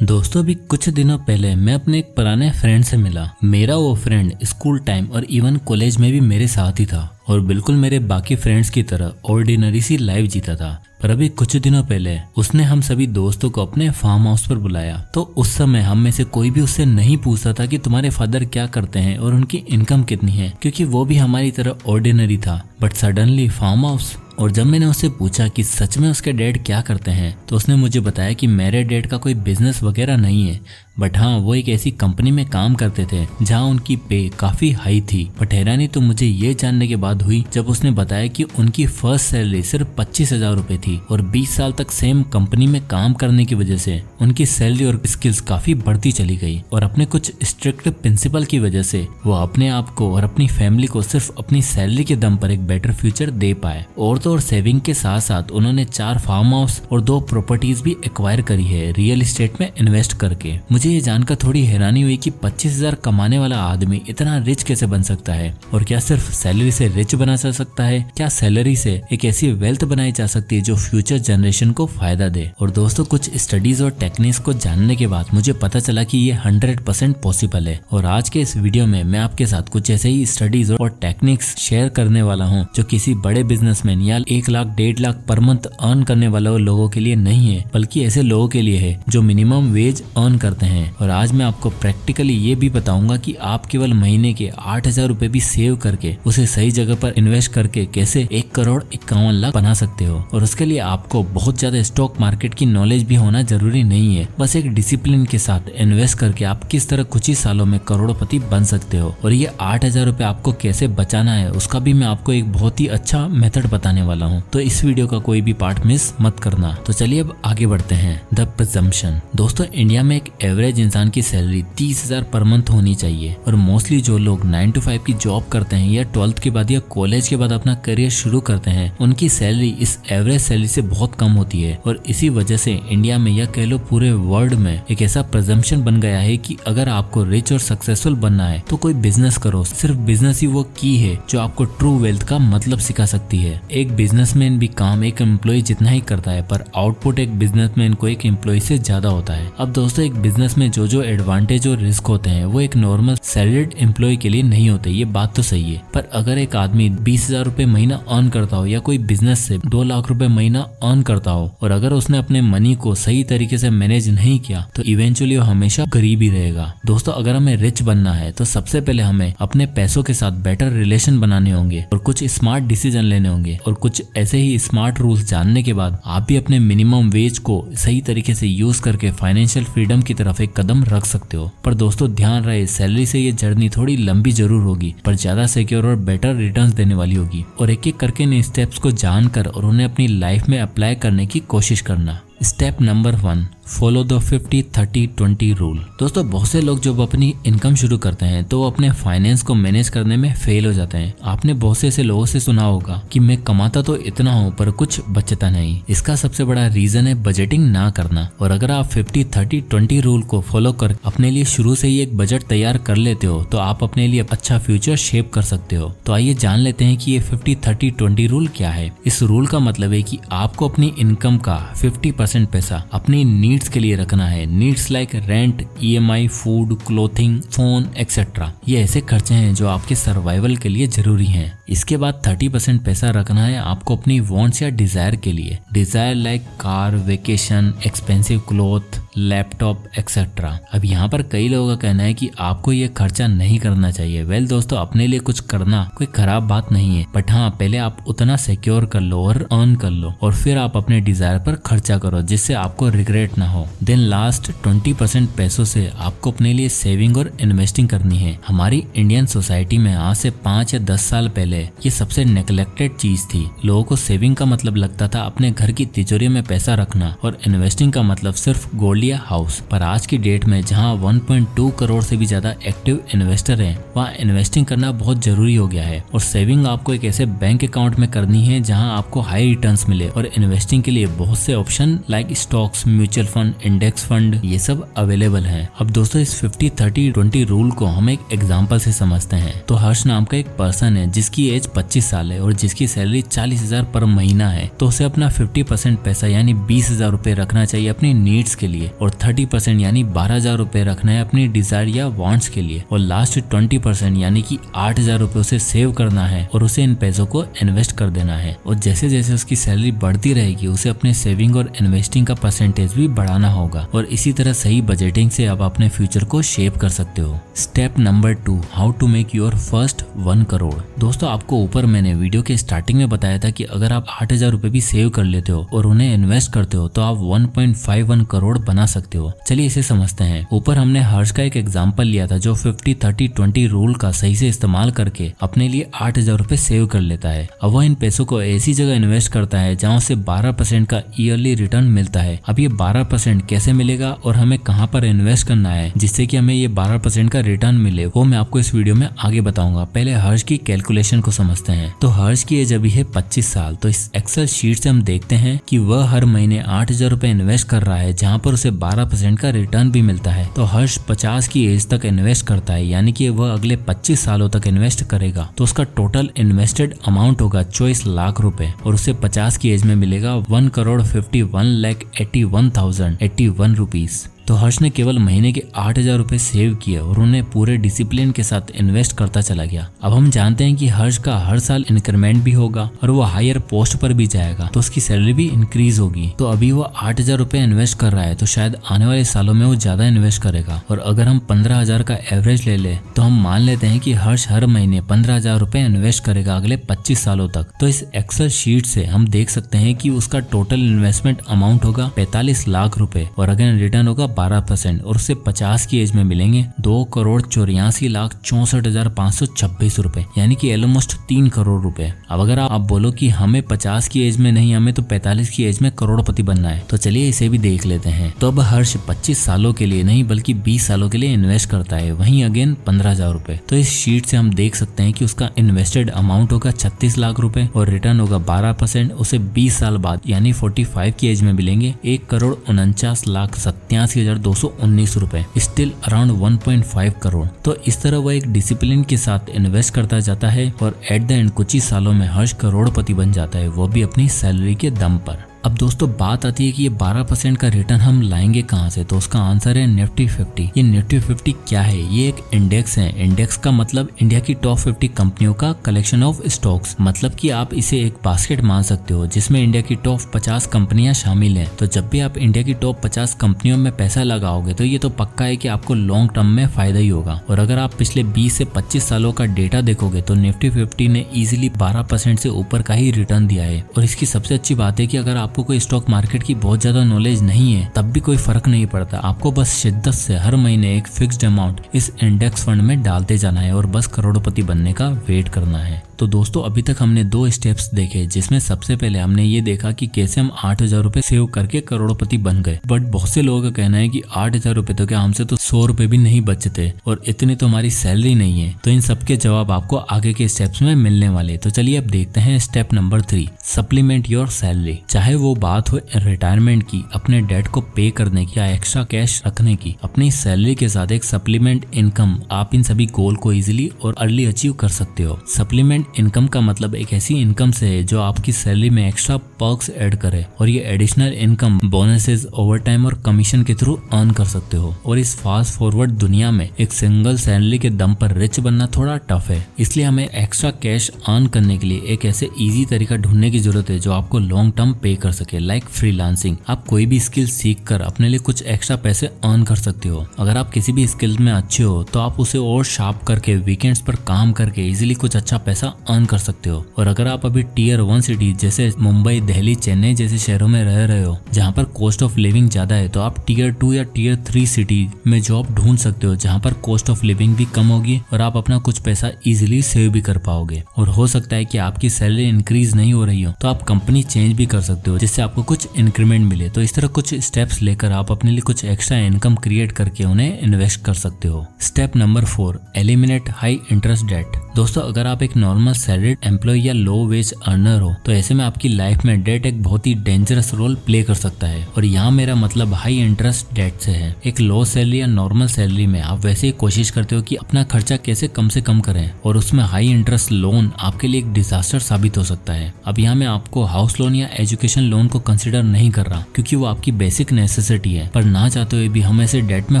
दोस्तों अभी कुछ दिनों पहले मैं अपने एक पुराने फ्रेंड से मिला। मेरा वो फ्रेंड स्कूल टाइम और इवन कॉलेज में भी मेरे साथ ही था और बिल्कुल मेरे बाकी फ्रेंड्स की तरह ऑर्डिनरी सी लाइफ जीता था। पर अभी कुछ दिनों पहले उसने हम सभी दोस्तों को अपने फार्म हाउस पर बुलाया। तो उस समय हम में से कोई भी उससे नहीं पूछता था कि तुम्हारे फादर क्या करते हैं और उनकी इनकम कितनी है, क्योंकि वो भी हमारी तरह ऑर्डिनरी था। But suddenly farm house. और जब मैंने उससे पूछा कि सच में उसके डैड क्या करते हैं, तो उसने मुझे बताया कि मेरे डैड का कोई बिजनेस वगैरह नहीं है, बट हाँ वो एक ऐसी कंपनी में काम करते थे जहाँ उनकी पे काफी हाई थी। बट हैरानी तो मुझे ये जानने के बाद हुई जब उसने बताया कि उनकी फर्स्ट सैलरी सिर्फ 25,000 रुपए थी और 20 साल तक सेम कंपनी में काम करने की वजह से उनकी सैलरी और स्किल्स काफी बढ़ती चली गई। और अपने कुछ स्ट्रिक्ट प्रिंसिपल की वजह से वो अपने आप को और अपनी फैमिली को सिर्फ अपनी सैलरी के दम पर एक बेटर फ्यूचर दे पाए। और सेविंग के साथ साथ उन्होंने 4 फार्म हाउस और 2 प्रॉपर्टीज भी एक्वायर करी है रियल एस्टेट में इन्वेस्ट करके। मुझे ये जानकर थोड़ी हैरानी हुई कि 25,000 कमाने वाला आदमी इतना रिच कैसे बन सकता है। और क्या सिर्फ सैलरी से रिच बना जा सकता है? क्या सैलरी से एक ऐसी वेल्थ बनाई जा सकती है जो फ्यूचर जनरेशन को फायदा दे? और दोस्तों कुछ स्टडीज और टेक्निक्स को जानने के बाद मुझे पता चला कि ये 100% पॉसिबल है। और आज के इस वीडियो में मैं आपके साथ कुछ ऐसे ही स्टडीज और टेक्निक्स शेयर करने वाला हूँ जो किसी बड़े बिजनेसमैन या 1 lakh 1.5 lakh per month earn करने वाले लोगों के लिए नहीं है, बल्कि ऐसे लोगों के लिए है जो मिनिमम वेज अर्न करते हैं। और आज मैं आपको प्रैक्टिकली ये भी बताऊंगा कि आप केवल महीने के 8,000 रुपए भी सेव करके उसे सही जगह पर इन्वेस्ट करके कैसे 1,51,00,000 बना सकते हो। और उसके लिए आपको बहुत ज्यादा स्टॉक मार्केट की नॉलेज भी होना जरूरी नहीं है, बस एक डिसिप्लिन के साथ इन्वेस्ट करके आप किस तरह कुछ ही सालों में करोड़पति बन सकते हो। और ये 8,000 रुपए आपको कैसे बचाना है उसका भी मैं आपको एक बहुत ही अच्छा मेथड बताने वाला हूँ। तो इस वीडियो का कोई भी पार्ट मिस मत करना। तो चलिए अब आगे बढ़ते हैं। The presumption. दोस्तों इंडिया में एक एवरेज इंसान की सैलरी 30,000 पर मंथ होनी चाहिए। और मोस्टली जो लोग 9 to 5 की जॉब करते हैं या 12th के बाद या कॉलेज के बाद अपना करियर शुरू करते हैं, उनकी सैलरी इस एवरेज सैलरी से बहुत कम होती है। और इसी वजह से इंडिया में या कह लो पूरे वर्ल्ड में एक ऐसा प्रिजम्पशन बन गया है कि अगर आपको रिच और सक्सेसफुल बनना है तो कोई बिजनेस करो। सिर्फ बिजनेस ही वो की है जो आपको ट्रू वेल्थ का मतलब सिखा सकती है। एक बिजनेसमैन भी काम एक एम्प्लॉय जितना ही करता है, पर आउटपुट एक बिजनेसमैन को एक एम्प्लॉय से ज्यादा होता है। अब दोस्तों एक बिजनेस में जो एडवांटेज और रिस्क होते हैं वो एक नॉर्मल सैलरीड एम्प्लॉय के लिए नहीं होते, ये बात तो सही है। पर अगर एक आदमी 20,000 रुपए महीना अर्न करता हो या कोई बिजनेस से 2 लाख रुपए महीना अर्न करता हो और अगर उसने अपने मनी को सही तरीके से मैनेज नहीं किया तो इवेंचुअली वो हमेशा गरीब ही रहेगा। दोस्तों अगर हमें रिच बनना है तो सबसे पहले हमें अपने पैसों के साथ बेटर रिलेशन बनाने होंगे और कुछ स्मार्ट डिसीजन लेने होंगे। और कुछ ऐसे ही स्मार्ट रूल्स जानने के बाद आप भी अपने मिनिमम वेज को सही तरीके से यूज करके फाइनेंशियल फ्रीडम की तरफ एक कदम रख सकते हो। पर दोस्तों ध्यान रहे, सैलरी से ये जर्नी थोड़ी लंबी जरूर होगी पर ज्यादा सिक्योर और बेटर रिटर्न्स देने वाली होगी। और एक एक करके इन स्टेप्स को जानकर और उन्हें अपनी लाइफ में अप्लाई करने की कोशिश करना। Step number 1, follow the 50-30-20 rule. दोस्तों बहुत से लोग जब अपनी इनकम शुरू करते हैं तो वो अपने फाइनेंस को मैनेज करने में फेल हो जाते हैं। आपने बहुत से ऐसे लोगों से सुना होगा कि मैं कमाता तो इतना हूँ पर कुछ बचता नहीं। इसका सबसे बड़ा रीजन है बजटिंग ना करना। और अगर आप 50-30-20 रूल को फॉलो कर अपने लिए शुरू से ही एक बजट तैयार कर लेते हो तो आप अपने लिए अच्छा फ्यूचर शेप कर सकते हो। तो आइए जान लेते हैं कि ये 50-30-20 रूल क्या है। इस रूल का मतलब है कि आपको अपनी इनकम का 50% पैसा अपनी नीड्स के लिए रखना है। Needs like rent, EMI, food, clothing, phone etcetera. ये ऐसे खर्चे हैं जो आपके सर्वाइवल के लिए जरूरी हैं। इसके बाद 30% पैसा रखना है आपको अपनी वांट्स या डिजायर के लिए। Desire like car, vacation, expensive cloth, laptop etcetera. अब यहाँ पर कई लोगों का कहना है कि आपको ये खर्चा नहीं करना चाहिए। वेल दोस्तों अपने लिए कुछ करना कोई खराब बात नहीं है, बट हाँ पहले आप उतना सिक्योर कर लो और अर्न कर लो और फिर आप अपने डिजायर पर खर्चा करो जिससे आपको रिग्रेट ना हो। देन लास्ट 20% पैसों से आपको अपने लिए सेविंग और इन्वेस्टिंग करनी है। हमारी इंडियन सोसाइटी में आज से 5 या 10 साल पहले ये सबसे नेग्लेक्टेड चीज थी। लोगों को सेविंग का मतलब लगता था अपने घर की तिजोरी में पैसा रखना और इन्वेस्टिंग का मतलब सिर्फ गोल्ड या हाउस। पर आज की डेट में जहां 1.2 करोड़ से भी ज्यादा एक्टिव इन्वेस्टर हैं, वहाँ इन्वेस्टिंग करना बहुत जरूरी हो गया है। और सेविंग आपको एक ऐसे बैंक अकाउंट में करनी है जहां आपको हाई रिटर्न्स मिले। और इन्वेस्टिंग के लिए बहुत से option like stocks, mutual fund, index fund ये सब अवेलेबल हैं। अब दोस्तों इस 50-30-20 रूल को हम एक एग्जांपल से समझते हैं। तो हर्ष नाम का एक पर्सन है जिसकी एज 25 साल है और जिसकी सैलरी 40,000 पर महीना है। तो उसे अपना 50% पैसा यानी 20,000 रुपए रखना चाहिए अपनी नीड्स के लिए। और 30% यानी 12,000 रुपए रखना है अपनी डिजायर या वांट्स के लिए, और लास्ट 20% यानी कि 8,000 रुपए उसे सेव करना है और उसे इन पैसों को इन्वेस्ट कर देना है। और जैसे जैसे उसकी सैलरी बढ़ती रहेगी उसे अपने सेविंग और इन्वेस्टिंग का परसेंटेज भी बढ़ाना होगा, और इसी तरह सही बजटिंग से आप अपने फ्यूचर को शेप कर सकते हो। Step number 2, how to make your first 1 crore. दोस्तों आपको ऊपर मैंने वीडियो के स्टार्टिंग में बताया था कि अगर आप 8,000 रुपए भी सेव कर लेते हो और उन्हें इन्वेस्ट करते हो तो आप 1.51 करोड़ बना सकते हो। चलिए इसे समझते हैं। ऊपर हमने हर्ष का एक एग्जांपल लिया था जो 50-30-20 रूल का सही से इस्तेमाल करके अपने लिए 8,000 रुपए सेव कर लेता है। अब वह इन पैसों को ऐसी जगह इन्वेस्ट करता है जहाँ उसे 12% का ईयरली रिटर्न मिलता है। अब ये 12% कैसे मिलेगा और हमें कहाँ पर इन्वेस्ट करना है जिससे कि हमें ये 12% का रिटर्न मिले, वो मैं आपको इस वीडियो में आगे बताऊंगा। पहले हर्ष की कैलकुलेशन को समझते हैं। तो हर्ष की एज अभी है 25 साल। तो इस एक्सेल शीट से हम देखते हैं कि वह हर महीने 8,000 रुपए इन्वेस्ट कर रहा है जहाँ पर उसे 12% का रिटर्न भी मिलता है। तो हर्ष 50 की एज तक इन्वेस्ट करता है, यानी कि वह अगले 25 सालों तक इन्वेस्ट करेगा। तो उसका टोटल इन्वेस्टेड अमाउंट होगा 24 लाख रुपए, और उसे 50 की एज में मिलेगा 1,51,81,081 रुपीज। तो हर्ष ने केवल महीने के 8,000 रुपए सेव किए और उन्हें पूरे डिसिप्लिन के साथ इन्वेस्ट करता चला गया। अब हम जानते हैं कि हर्ष का हर साल इंक्रीमेंट भी होगा और वो हायर पोस्ट पर भी जाएगा, तो उसकी सैलरी भी इंक्रीज होगी। तो अभी वो 8,000 रुपए इन्वेस्ट कर रहा है, तो शायद आने वाले सालों में वो ज्यादा इन्वेस्ट करेगा। और अगर हम 15,000 का एवरेज ले ले तो हम मान लेते हैं कि हर्ष हर महीने 15,000 रुपए इन्वेस्ट करेगा अगले 25 सालों तक। तो इस एक्सेल शीट से हम देख सकते हैं कि उसका टोटल इन्वेस्टमेंट अमाउंट होगा 45 लाख रुपए, और अगेन रिटर्न होगा 12%, और उससे 50 की एज में मिलेंगे 2,84,64,526 रुपए, यानी कि ऑलमोस्ट 3 करोड़ रुपए। अब अगर आप बोलो कि हमें 50 की एज में नहीं, हमें तो 45 की एज में करोड़पति बनना है, तो चलिए इसे भी देख लेते हैं। तो अब हर्ष 25 सालों के लिए नहीं बल्कि 20 सालों के लिए इन्वेस्ट करता है, वहीं अगेन 15,000 रुपए। तो इस शीट से हम देख सकते हैं कि उसका इन्वेस्टेड अमाउंट होगा 36 लाख रुपए और रिटर्न होगा 12%। उसे 20 साल बाद यानी 45 की एज में मिलेंगे 1,49,87,219 रुपए, स्टिल अराउंड 1.5 करोड़। तो इस तरह वह एक डिसिप्लिन के साथ इन्वेस्ट करता जाता है और एट द एंड कुछ ही सालों में हर्ष करोड़पति बन जाता है, वो भी अपनी सैलरी के दम पर। अब दोस्तों बात आती है कि ये 12% का रिटर्न हम लाएंगे कहाँ से, तो उसका आंसर है निफ्टी 50। ये निफ्टी 50 क्या है? ये एक इंडेक्स है। इंडेक्स का मतलब इंडिया की टॉप 50 कंपनियों का कलेक्शन ऑफ स्टॉक्स, मतलब कि आप इसे एक बास्केट मान सकते हो जिसमें इंडिया की टॉप 50 कंपनियां शामिल हैं। तो जब भी आप इंडिया की टॉप 50 कंपनियों में पैसा लगाओगे तो ये तो पक्का है कि आपको लॉन्ग टर्म में फायदा ही होगा। और अगर आप पिछले 20 से 25 सालों का डेटा देखोगे तो निफ्टी 50 ने इजिली 12% से ऊपर का ही रिटर्न दिया है। और इसकी सबसे अच्छी बात है कि अगर आपको कोई स्टॉक मार्केट की बहुत ज्यादा नॉलेज नहीं है तब भी कोई फर्क नहीं पड़ता, आपको बस शिद्दत से हर महीने एक फिक्स्ड अमाउंट इस इंडेक्स फंड में डालते जाना है और बस करोड़पति बनने का वेट करना है। तो दोस्तों अभी तक हमने 2 स्टेप्स देखे, जिसमें सबसे पहले हमने ये देखा कि कैसे हम 8,000 रुपए सेव करके करोड़पति बन गए। बट बहुत से लोगों का कहना है कि 8,000 रुपए तो क्या, हमसे तो 100 रुपए भी नहीं बचते और इतनी तो हमारी सैलरी नहीं है। तो इन सबके जवाब आपको आगे के स्टेप्स में मिलने वाले। तो चलिए अब देखते हैं step number 3, supplement your salary. चाहे वो बात हो रिटायरमेंट की, अपने डेट को पे करने की या एक्स्ट्रा कैश रखने की, अपनी सैलरी के साथ एक सप्लीमेंट इनकम, आप इन सभी गोल को इजीली और अर्ली अचीव कर सकते हो। सप्लीमेंट इनकम का मतलब एक ऐसी इनकम से है जो आपकी सैलरी में एक्स्ट्रा पर्क्स ऐड करे, और ये एडिशनल इनकम बोनसेस, ओवरटाइम और कमीशन के थ्रू अर्न कर सकते हो। और इस फास्ट फॉरवर्ड दुनिया में एक सिंगल सैलरी के दम पर रिच बनना थोड़ा टफ है, इसलिए हमें एक्स्ट्रा कैश अर्न करने के लिए एक ऐसे इजी तरीका ढूंढने की जरूरत है जो आपको लॉन्ग टर्म पे कर सके, लाइक फ्रीलांसिंग। आप कोई भी स्किल सीख कर अपने लिए कुछ एक्स्ट्रा पैसे अर्न कर सकते हो। अगर आप किसी भी स्किल में अच्छे हो तो आप उसे और शार्प करके वीकेंड्स पर काम करके इजीली कुछ अच्छा पैसा अर्न कर सकते हो। और अगर आप अभी टियर 1 सिटी जैसे मुंबई, दिल्ली, चेन्नई जैसे शहरों में रह रहे हो जहाँ पर कॉस्ट ऑफ लिविंग ज्यादा है, तो आप टियर 2 या टियर 3 सिटी में जॉब ढूंढ सकते हो जहाँ पर कॉस्ट ऑफ लिविंग भी कम होगी और आप अपना कुछ पैसा इजीली सेव भी कर पाओगे। और हो सकता है कि आपकी सैलरी इंक्रीज नहीं हो रही हो तो आप कंपनी चेंज भी कर सकते हो जिससे आपको कुछ इंक्रीमेंट मिले। तो इस तरह कुछ स्टेप्स लेकर आप अपने लिए कुछ एक्स्ट्रा इनकम क्रिएट करके उन्हें इन्वेस्ट कर सकते हो। Step number 4, eliminate high interest debt. दोस्तों अगर आप एक नॉर्मल नॉर्मल सैलरीड एम्प्लॉय या लो वेज अर्नर हो, तो ऐसे में आपकी लाइफ में डेट एक बहुत ही डेंजरस रोल प्ले कर सकता है। और यहाँ मेरा मतलब हाई इंटरेस्ट डेट से है। एक लो सैलरी या नॉर्मल सैलरी में आप वैसे ही कोशिश करते हो कि अपना खर्चा कैसे कम से कम करें, और उसमें हाई इंटरेस्ट लोन आपके लिए एक डिजास्टर साबित हो सकता है। अब यहाँ मैं आपको हाउस लोन या एजुकेशन लोन को कंसिडर नहीं कर रहा, क्योंकि वो आपकी बेसिक नेसेसिटी है, पर ना चाहते हुए भी हम ऐसे डेट में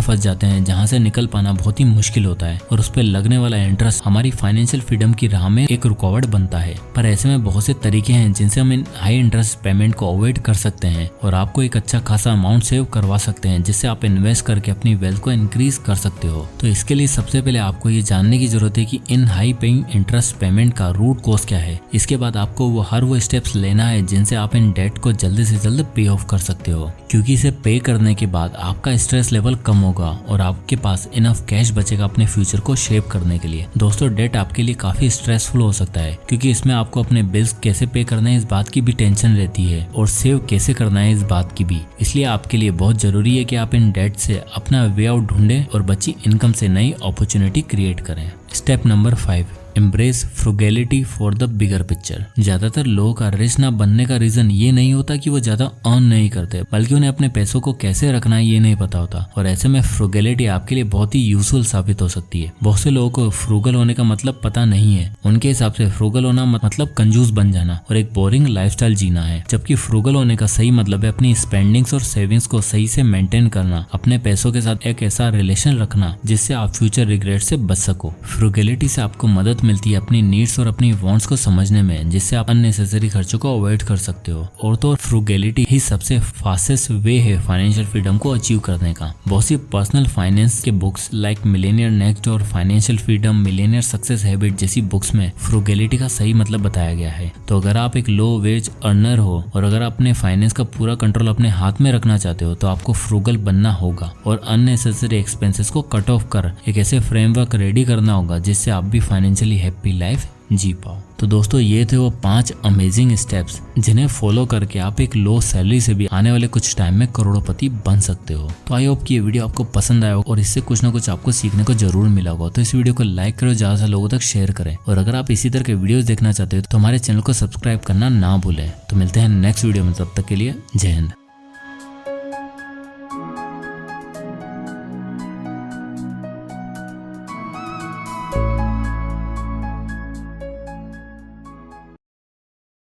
फंस जाते हैं जहाँ से निकल पाना बहुत ही मुश्किल होता है, और उस पर लगने वाला इंटरेस्ट हमारी फाइनेंशियल फ्रीडम की राह में एक रुकावट बनता है। पर ऐसे में बहुत से तरीके हैं जिनसे हम इन हाई इंटरेस्ट पेमेंट को अवॉइड कर सकते हैं और आपको एक अच्छा खासा अमाउंट सेव करवा सकते हैं, जिससे आप इन्वेस्ट करके अपनी वेल्थ को इंक्रीज कर सकते हो। तो इसके लिए सबसे पहले आपको ये जानने की जरूरत है कि इन हाई पेइंग इंटरेस्ट पेमेंट का रूट कॉज क्या है। इसके बाद आपको वो स्टेप्स लेना है जिनसे आप इन डेट को जल्दी से जल्द पे ऑफ कर सकते हो, क्योंकि इसे पे करने के बाद आपका स्ट्रेस लेवल कम होगा और आपके पास इनफ कैश बचेगा अपने फ्यूचर को शेप करने के लिए। दोस्तों, डेट आपके लिए काफी स्ट्रेसफुल हो सकता है, क्योंकि इसमें आपको अपने बिल्स कैसे पे करना है इस बात की भी टेंशन रहती है, और सेव कैसे करना है इस बात की भी। इसलिए आपके लिए बहुत जरूरी है कि आप इन डेट से अपना वे आउट ढूंढें और बची इनकम से नई अपॉर्चुनिटी क्रिएट करें। Step number 5, embrace frugality for the bigger picture. ज्यादातर लोगों का रिच ना बनने का रीजन ये नहीं होता कि वो ज्यादा अर्न नहीं करते, बल्कि उन्हें अपने पैसों को कैसे रखना है ये नहीं पता होता, और ऐसे में फ्रुगैलिटी आपके लिए बहुत ही यूजफुल साबित हो सकती है। बहुत से लोगों को फ्रूगल होने का मतलब पता नहीं है। उनके हिसाब से फ्रूगल होना मतलब कंजूस बन जाना और एक बोरिंग लाइफस्टाइल जीना है, जबकि फ्रूगल होने का सही मतलब है अपनी स्पेंडिंग्स और सेविंग्स को सही से मेंटेन करना, अपने पैसों के साथ एक ऐसा रिलेशन रखना जिससे आप फ्यूचर रिग्रेट से बच सको। फ्रुगैलिटी से आपको मदद मिलती है अपनी नीड्स और अपनी वांट्स को समझने में, जिससे आप अननेसेसरी खर्चों को अवॉइड कर सकते हो। और तो फ्रुगैलिटी ही सबसे फास्टेस्ट वे है फाइनेंशियल फ्रीडम को अचीव करने का। बहुत सी पर्सनल फाइनेंस के बुक्स लाइक मिलेनियर नेक्स्ट और financial freedom, Millionaire success habit जैसी बुक्स में फ्रुगैलिटी का सही मतलब बताया गया है। तो अगर आप एक लो वेज अर्नर हो और अगर अपने फाइनेंस का पूरा कंट्रोल अपने हाथ में रखना चाहते हो, तो आपको फ्रुगल बनना होगा और अननेसेसरी एक्सपेंसेस को कट ऑफ कर एक ऐसे फ्रेमवर्क रेडी करना होगा जिससे आप भी फाइनेंशियली हैप्पी लाइफ जी पाओ। तो दोस्तों, ये थे वो 5 अमेजिंग स्टेप्स जिन्हें फॉलो करके आप एक लो सैलरी से भी आने वाले कुछ टाइम में करोड़पति बन सकते हो। तो आई होप कि ये वीडियो आपको पसंद आया होगा और इससे कुछ ना कुछ आपको सीखने को जरूर मिला होगा। तो इस वीडियो को लाइक करो, ज्यादा से लोगों तक शेयर करें, और अगर आप इसी तरह के वीडियोस देखना चाहते हो तो हमारे चैनल को सब्सक्राइब करना ना भूलें। तो मिलते हैं नेक्स्ट वीडियो में, तब तक के लिए जय हिंद।